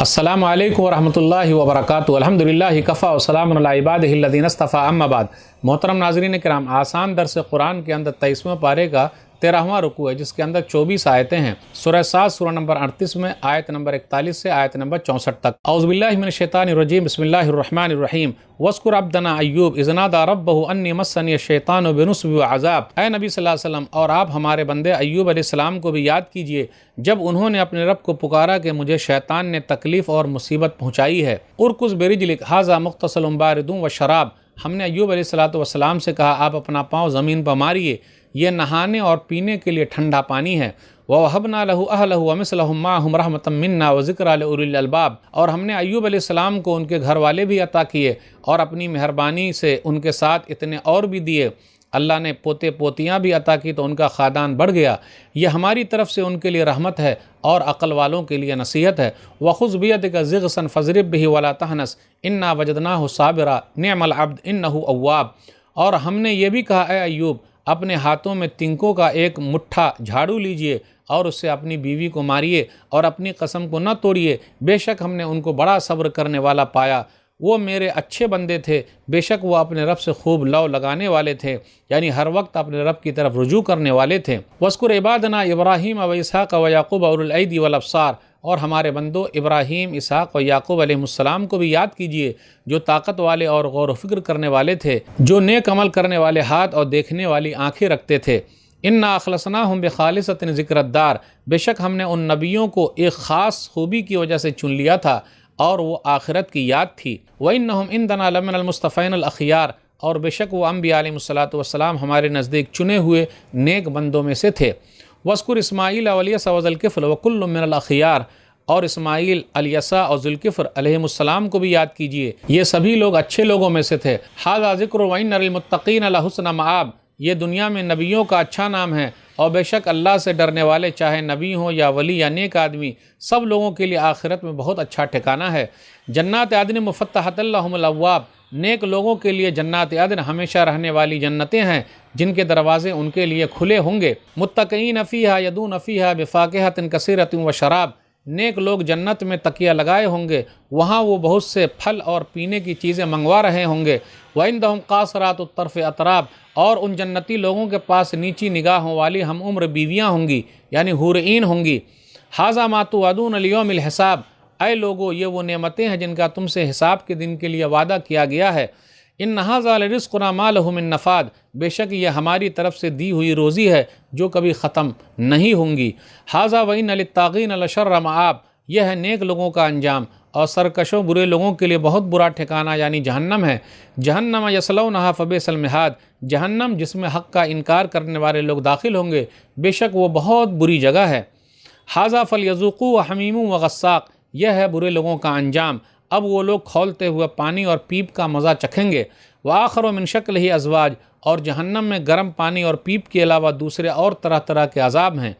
السلام علیکم ورحمۃ اللہ وبرکاتہ۔ الحمدللہ کفا وسلام علی عبادہ الذین اصطفیٰ، اما بعد۔ محترم ناظرین کرام، آسان درس قرآن کے اندر 23ویں پارے کا 13واں رکوع ہے، جس کے اندر 24 آیتیں ہیں۔ سورہ سعد سورہ نمبر 38 میں آیت نمبر 41 سے آیت نمبر 64 تک۔ اعوذ باللہ من الشیطان الرجیم، بسم اللہ الرحمن الرحیم۔ وَاذْكُرْ عَبْدَنَا أَيُّوبَ إِذْ نَادَىٰ رَبَّهُ أَنِّي مَسَّنِيَ الشَّيْطَانُ بِنُصْبٍ وَعَذَابٍ۔ اے نبی صلی اللہ علیہ وسلم، اور آپ ہمارے بندے ایوب علیہ السلام کو بھی یاد کیجئے جب انہوں نے اپنے رب کو پکارا کہ مجھے شیطان نے تکلیف اور مصیبت پہنچائی ہے۔ اُرْكُضْ بِرِجْلِكَ هَٰذَا مُغْتَسَلٌ بَارِدٌ وَشَرَابٌ۔ ہم نے ایوب علیہ السلام سے کہا آپ اپنا پاؤں زمین پر ماریے، یہ نہانے اور پینے کے لیے ٹھنڈا پانی ہے۔ وَوَهَبْنَا لَهُ أَهْلَهُ وَمِثْلَهُم مَّعَهُمْ رَحْمَةً مِّنَّا وَذِكْرَىٰ لِأُولِي الْأَلْبَابِ۔ اور ہم نے ایوب علیہ السلام کو ان کے گھر والے بھی عطا کیے اور اپنی مہربانی سے ان کے ساتھ اتنے اور بھی دیے۔ اللہ نے پوتے پوتیاں بھی عطا کی تو ان کا خاندان بڑھ گیا۔ یہ ہماری طرف سے ان کے لیے رحمت ہے اور عقل والوں کے لیے نصیحت ہے۔ وَخُذْ بِيَدِكَ ضِغْثًا فَاضْرِب بِهِ وَلَا تَحْنَثْ إِنَّا وَجَدْنَاهُ صَابِرًا نِعْمَ الْعَبْدُ إِنَّهُ أَوَّابٌ۔ اور ہم نے یہ بھی کہا اے ایوب، اپنے ہاتھوں میں تنکوں کا ایک مٹھا جھاڑو لیجئے اور اس سے اپنی بیوی کو ماریے اور اپنی قسم کو نہ توڑیے، بے شک ہم نے ان کو بڑا صبر کرنے والا پایا۔ وہ میرے اچھے بندے تھے، بے شک وہ اپنے رب سے خوب لو لگانے والے تھے، یعنی ہر وقت اپنے رب کی طرف رجوع کرنے والے تھے۔ وَاذْكُرْ عِبَادَنَا إِبْرَاهِيمَ وَإِسْحَاقَ وَيَعْقُوبَ أُولِي الْأَيْدِي وَالْأَبْصَارِ۔ اور ہمارے بندوں ابراہیم، اسحاق اور یعقوب علیہ السلام کو بھی یاد کیجئے جو طاقت والے اور غور و فکر کرنے والے تھے، جو نیک عمل کرنے والے ہاتھ اور دیکھنے والی آنکھیں رکھتے تھے۔ اِنَّا أَخْلَصْنَاهُمْ بِخَالِصَةٍ ذِكْرَى الدَّارِ۔ بے شک ہم نے ان نبیوں کو ایک خاص خوبی کی وجہ سے چن لیا تھا اور وہ آخرت کی یاد تھی۔ وَإِنَّهُمْ عِندَنَا لَمِنَ الْمُصْطَفَيْنَ الْأَخْيَارِ۔ اور بے شک وہ انبیاء علیہ السلام ہمارے نزدیک چنے ہوئے نیک بندوں میں سے تھے۔ وَاذْكُرْ إِسْمَاعِيلَ وَالْيَسَعَ وَذَا الْكِفْلِ وَكُلٌّ مِّنَ الْأَخْيَارِ۔ اور اسماعیل، الیسع اور ذوالکفل علیہ السلام کو بھی یاد کیجئے، یہ سبھی لوگ اچھے لوگوں میں سے تھے۔ ھذا ذکر وَإِنَّ لِلْمُتَّقِينَ لَحُسْنَ مآب۔ یہ دنیا میں نبیوں کا اچھا نام ہے، اور بے شک اللہ سے ڈرنے والے چاہے نبی ہوں یا ولی یا نیک آدمی، سب لوگوں کے لیے آخرت میں بہت اچھا ٹھکانہ ہے۔ جنات عدن مفتحۃ لہم الابواب۔ نیک لوگوں کے لیے جنات عدن ہمیشہ رہنے والی جنتیں ہیں جن کے دروازے ان کے لیے کھلے ہوں گے۔ متکئین فیہا یدون فیہا بفاکہۃ کثیرۃ وشراب۔ نیک لوگ جنت میں تکیہ لگائے ہوں گے، وہاں وہ بہت سے پھل اور پینے کی چیزیں منگوا رہے ہوں گے۔ وَعِندَهُمْ قَاصِرَاتُ الطَّرْفِ أَتْرَابٌ۔ اور ان جنتی لوگوں کے پاس نیچی نگاہوں والی ہم عمر بیویاں ہوں گی، یعنی حور عین ہوں گی۔ ھذا ما توعدون لیوم الحساب۔ اے لوگو، یہ وہ نعمتیں ہیں جن کا تم سے حساب کے دن کے لیے وعدہ کیا گیا ہے۔ ان ھذا لرزقنا ما له من نفاد۔ بے شک یہ ہماری طرف سے دی ہوئی روزی ہے جو کبھی ختم نہیں ہوں گی۔ ھذا وَإِنَّ لِلطَّاغِينَ لَشَرَّ مآب۔ یہ ہے نیک لوگوں کا انجام، اور سرکشوں برے لوگوں کے لیے بہت برا ٹھکانہ یعنی جہنم ہے۔ جہنم یصلونھا فبئس المہاد۔ جہنم جس میں حق کا انکار کرنے والے لوگ داخل ہوں گے، بے شک وہ بہت بری جگہ ہے۔ ھذا فلیذوقوہ حمیم وغساق۔ یہ ہے برے لوگوں کا انجام، اب وہ لوگ کھولتے ہوئے پانی اور پیپ کا مزہ چکھیں گے۔ وآخر من شکلہ ازواج۔ اور جہنم میں گرم پانی اور پیپ کے علاوہ دوسرے اور طرح طرح کے عذاب ہیں۔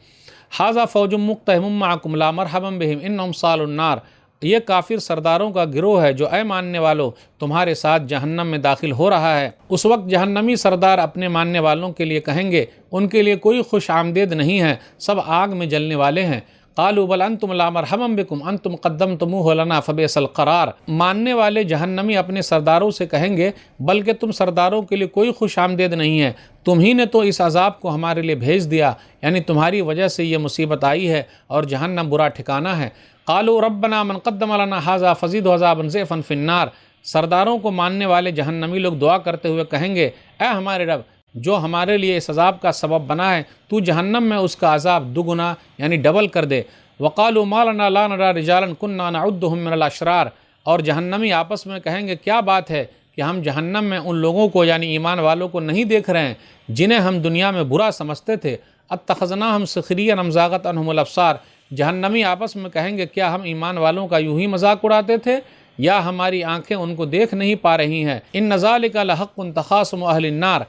ھذا فوج مقتحم معکم لا مرحبا بہم انہم صالوا النار۔ یہ کافر سرداروں کا گروہ ہے جو اے ماننے والوں تمہارے ساتھ جہنم میں داخل ہو رہا ہے۔ اس وقت جہنمی سردار اپنے ماننے والوں کے لیے کہیں گے ان کے لیے کوئی خوش آمدید نہیں ہے، سب آگ میں جلنے والے ہیں۔ قالوا بل انتم لا مرحبا بکم انتم قدمتموہ لنا فبئس القرار۔ ماننے والے جہنمی اپنے سرداروں سے کہیں گے بلکہ تم سرداروں کے لیے کوئی خوش آمدید نہیں ہے، تم ہی نے تو اس عذاب کو ہمارے لیے بھیج دیا، یعنی تمہاری وجہ سے یہ مصیبت آئی ہے اور جہنم برا ٹھکانہ ہے۔ قالوا ربنا من قدم لنا ھذا فزدہ عذابا ضعفا فی النار۔ سرداروں کو ماننے والے جہنمی لوگ دعا کرتے ہوئے کہیں گے اے ہمارے رب، جو ہمارے لیے اس عذاب کا سبب بنا ہے، تو جہنم میں اس کا عذاب دگنا یعنی ڈبل کر دے۔ وقالوا ما لنا لا نرى رجالا كنا نعدهم من الاشرار۔ اور جہنمی آپس میں کہیں گے کیا بات ہے کہ ہم جہنم میں ان لوگوں کو یعنی ایمان والوں کو نہیں دیکھ رہے ہیں جنہیں ہم دنیا میں برا سمجھتے تھے۔ اتخذناهم سخريا ام زاغت عنهم الابصار۔ جہنمی آپس میں کہیں گے کیا ہم ایمان والوں کا یوں ہی مذاق اڑاتے تھے یا ہماری آنکھیں ان کو دیکھ نہیں پا رہی ہیں۔ ان ذالک لحق تخاصم اہل النار۔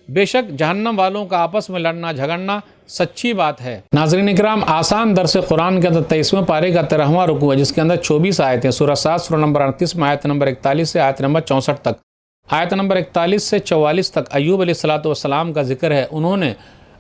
بے شک جہنم والوں کا آپس میں لڑنا جھگڑنا سچی بات ہے۔ ناظرین اکرام، آسان درس قرآن کے اندر 23ویں پارے کا 13واں رکوع ہے جس کے اندر 24 آیتیں، سورہ سعد سورہ نمبر 38 میں آیت نمبر 41 سے آیت نمبر 64 تک۔ آیت نمبر 41 سے 44 تک ایوب علیہ السلام کا ذکر ہے۔ انہوں نے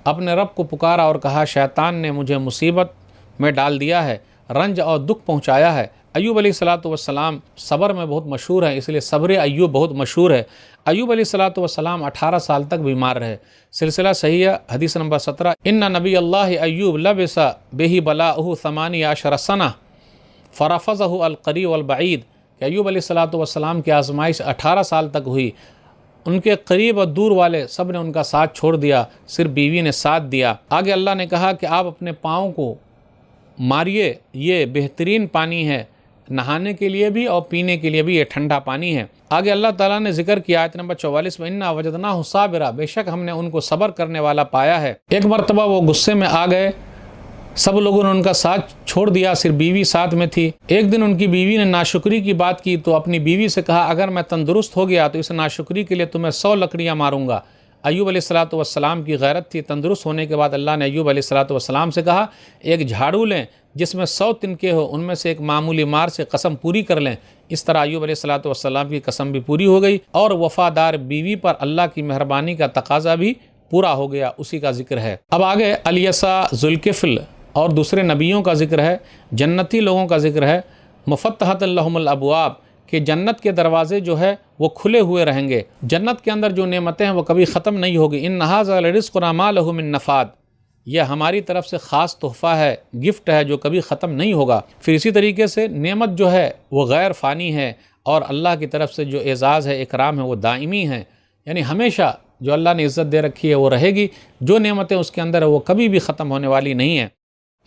اپنے رب کو پکارا اور کہا شیطان نے مجھے مصیبت میں ڈال دیا ہے، رنج اور دکھ پہنچایا ہے، ایوب علیہ الصلوۃ والسلام صبر میں بہت مشہور ہے، اس لیے صبر ایوب بہت مشہور ہے۔ ایوب علیہ الصلوۃ والسلام 18 سال تک بیمار رہے۔ سلسلہ صحیح ہے، حدیث نمبر 17، ان نبی اللہ ایوب لبس بہ بلاؤہ 18 سنہ فرفضہ القریب والبعید، کہ ایوب علیہ الصلوۃ والسلام کی آزمائش 18 سال تک ہوئی، ان کے قریب اور دور والے سب نے ان کا ساتھ چھوڑ دیا، صرف بیوی نے ساتھ دیا۔ آگے اللہ نے کہا کہ آپ اپنے پاؤں کو ماریے، یہ بہترین پانی ہے، نہانے کے لیے بھی اور پینے کے لیے بھی یہ ٹھنڈا پانی ہے۔ آگے اللہ تعالیٰ نے ذکر کیا آیت نمبر 44 میں، انا وجدناہ صابرا، بے شک ہم نے ان کو صبر کرنے والا پایا ہے۔ ایک مرتبہ وہ غصے میں آ گئے، سب لوگوں نے ان کا ساتھ چھوڑ دیا، صرف بیوی ساتھ میں تھی۔ ایک دن ان کی بیوی نے ناشکری کی بات کی تو اپنی بیوی سے کہا، اگر میں تندرست ہو گیا تو اس ناشکری کے لیے تمہیں 100 لکڑیاں ماروں گا۔ ایوب علیہ الصلوۃ والسلام کی غیرت تھی۔ تندرست ہونے کے بعد اللہ نے ایوب علیہ الصلوۃ والسلام سے کہا، ایک جھاڑو لیں جس میں 100 تنکے ہو، ان میں سے ایک معمولی مار سے قسم پوری کر لیں۔ اس طرح ایوب علیہ الصلوۃ والسلام کی قسم بھی پوری ہو گئی اور وفادار بیوی پر اللہ کی مہربانی کا تقاضا بھی پورا ہو گیا، اسی کا ذکر ہے۔ اب آگے الیسا، ذوالکفل اور دوسرے نبیوں کا ذکر ہے، جنتی لوگوں کا ذکر ہے۔ مفتحۃ لہم الابواب، کہ جنت کے دروازے جو ہے وہ کھلے ہوئے رہیں گے۔ جنت کے اندر جو نعمتیں ہیں وہ کبھی ختم نہیں ہوگی۔ ان ھذا لرزقنا ما لہ من نفاد، یہ ہماری طرف سے خاص تحفہ ہے، گفٹ ہے جو کبھی ختم نہیں ہوگا۔ پھر اسی طریقے سے نعمت جو ہے وہ غیر فانی ہے، اور اللہ کی طرف سے جو اعزاز ہے، اکرام ہے، وہ دائمی ہے، یعنی ہمیشہ جو اللہ نے عزت دے رکھی ہے وہ رہے گی، جو نعمتیں اس کے اندر ہے وہ کبھی بھی ختم ہونے والی نہیں ہیں۔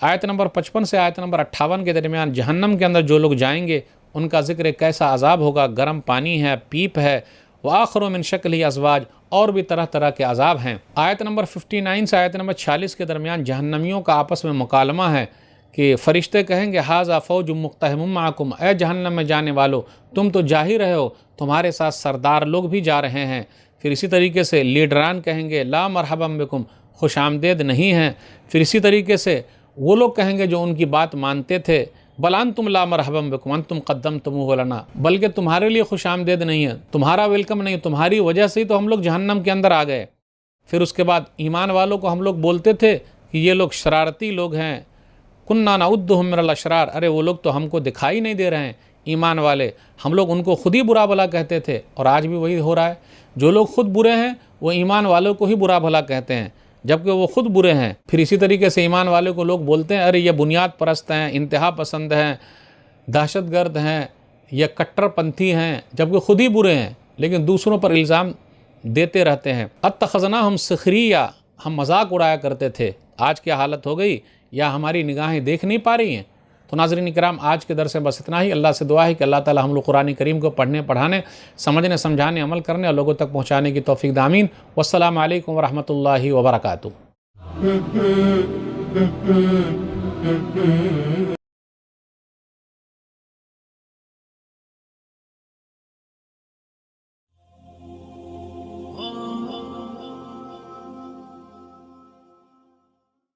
آیت نمبر 55 سے آیت نمبر 58 کے درمیان جہنم کے اندر جو لوگ جائیں گے ان کا ذکر کیسا عذاب ہوگا، گرم پانی ہے، پیپ ہے، وآخر من شکلہ ازواج، اور بھی طرح طرح کے عذاب ہیں۔ آیت نمبر 59 سے آیت نمبر 46 کے درمیان جہنمیوں کا آپس میں مکالمہ ہے کہ فرشتے کہیں گے، ھذا فوج مقتحم معکم، اے جہنم میں جانے والو تم تو جا ہی رہے ہو، تمہارے ساتھ سردار لوگ بھی جا رہے ہیں۔ پھر اسی طریقے سے لیڈران کہیں گے، لا مرحبا بکم، خوش آمدید نہیں ہیں۔ پھر اسی طریقے سے وہ لوگ کہیں گے جو ان کی بات مانتے تھے، بل انتم لا مرحبا بکم انتم قدمتموہ لنا، بلکہ تمہارے لیے خوش آمدید نہیں ہے، تمہارا ویلکم نہیں، تمہاری وجہ سے ہی تو ہم لوگ جہنم کے اندر آ گئے۔ پھر اس کے بعد ایمان والوں کو ہم لوگ بولتے تھے کہ یہ لوگ شرارتی لوگ ہیں، کننا نعدھم من الاشرار، ارے وہ لوگ تو ہم کو دکھائی نہیں دے رہے ہیں ایمان والے، ہم لوگ ان کو خود ہی برا بھلا کہتے تھے، اور آج بھی وہی ہو رہا ہے، جو لوگ خود برے ہیں وہ ایمان والوں کو ہی برا بھلا کہتے ہیں جبکہ وہ خود برے ہیں۔ پھر اسی طریقے سے ایمان والے کو لوگ بولتے ہیں، ارے یہ بنیاد پرست ہیں، انتہا پسند ہیں، دہشت گرد ہیں، یہ کٹر پنتھی ہیں، جبکہ خود ہی برے ہیں لیکن دوسروں پر الزام دیتے رہتے ہیں۔ اتخذناہم سخریہ، ہم مذاق اڑایا کرتے تھے، آج کیا حالت ہو گئی، یا ہماری نگاہیں دیکھ نہیں پا رہی ہیں۔ تو ناظرین کرام، آج کے درس میں بس اتنا ہی۔ اللہ سے دعا ہے کہ اللہ تعالی ہم لوگ قرآن کریم کو پڑھنے، پڑھانے، سمجھنے، سمجھانے، عمل کرنے اور لوگوں تک پہنچانے کی توفیق دے، آمین۔ والسلام علیکم ورحمۃ اللہ وبرکاتہ۔